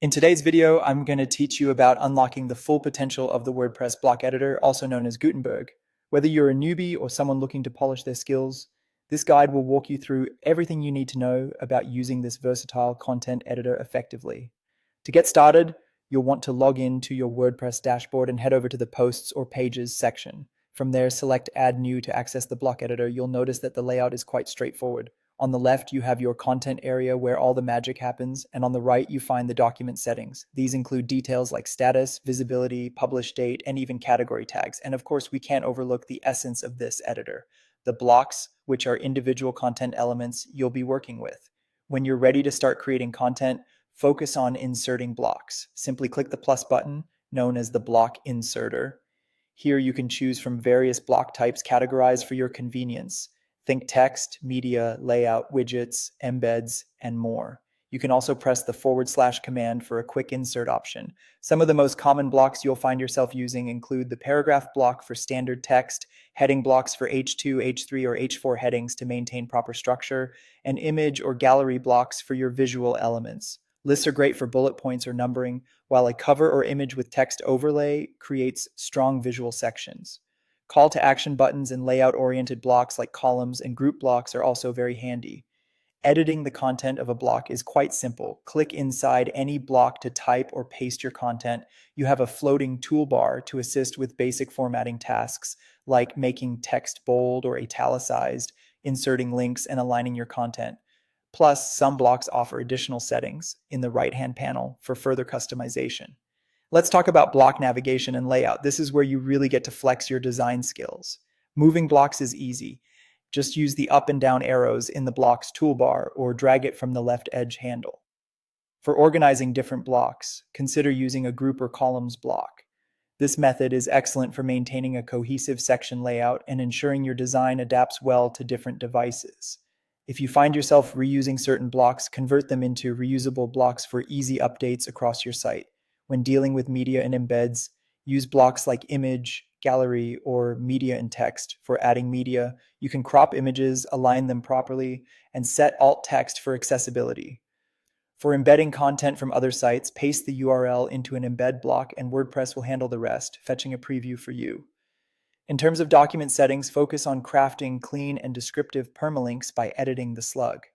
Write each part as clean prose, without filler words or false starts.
In today's video, I'm going to teach you about unlocking the full potential of the WordPress block editor, also known as Gutenberg. Whether you're a newbie or someone looking to polish their skills, this guide will walk you through everything you need to know about using this versatile content editor effectively. To get started, you'll want to log in to your WordPress dashboard and head over to the Posts or Pages section. From there, select Add New to access the block editor. You'll notice that the layout is quite straightforward. On the left, you have your content area where all the magic happens, and on the right, you find the document settings. These include details like status, visibility, publish date, and even category tags. And of course, we can't overlook the essence of this editor, the blocks, which are individual content elements you'll be working with. When you're ready to start creating content, focus on inserting blocks. Simply click the plus button, known as the block inserter. Here you can choose from various block types categorized for your convenience. Think text, media, layout, widgets, embeds, and more. You can also press the // command for a quick insert option. Some of the most common blocks you'll find yourself using include the paragraph block for standard text, heading blocks for H2, H3, or H4 headings to maintain proper structure, and image or gallery blocks for your visual elements. Lists are great for bullet points or numbering, while a cover or image with text overlay creates strong visual sections. Call to action buttons and layout-oriented blocks like columns and group blocks are also very handy. Editing the content of a block is quite simple. Click inside any block to type or paste your content. You have a floating toolbar to assist with basic formatting tasks like making text bold or italicized, inserting links, and aligning your content. Plus, some blocks offer additional settings in the right-hand panel for further customization. Let's talk about block navigation and layout. This is where you really get to flex your design skills. Moving blocks is easy. Just use the up and down arrows in the block's toolbar or drag it from the left edge handle. For organizing different blocks, consider using a group or columns block. This method is excellent for maintaining a cohesive section layout and ensuring your design adapts well to different devices. If you find yourself reusing certain blocks, convert them into reusable blocks for easy updates across your site. When dealing with media and embeds, use blocks like image, gallery, or media and text. For adding media, you can crop images, align them properly, and set alt text for accessibility. For embedding content from other sites, paste the URL into an embed block and WordPress will handle the rest, fetching a preview for you. In terms of document settings, focus on crafting clean and descriptive permalinks by editing the slug.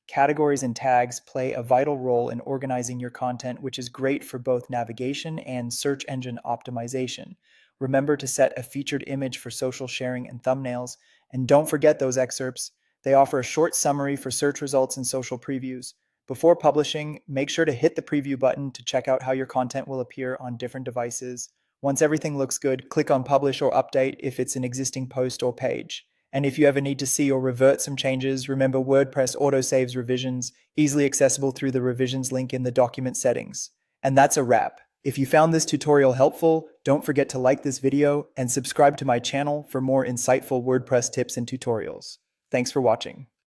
Categories and tags play a vital role in organizing your content, which is great for both navigation and search engine optimization. Remember to set a featured image for social sharing and thumbnails, and don't forget those excerpts. They offer a short summary for search results and social previews. Before publishing, make sure to hit the preview button to check out how your content will appear on different devices. Once everything looks good, click on Publish or Update if it's an existing post or page. And if you ever need to see or revert some changes, remember WordPress auto-saves revisions, easily accessible through the revisions link in the document settings. And that's a wrap. If you found this tutorial helpful, don't forget to like this video and subscribe to my channel for more insightful WordPress tips and tutorials. Thanks for watching.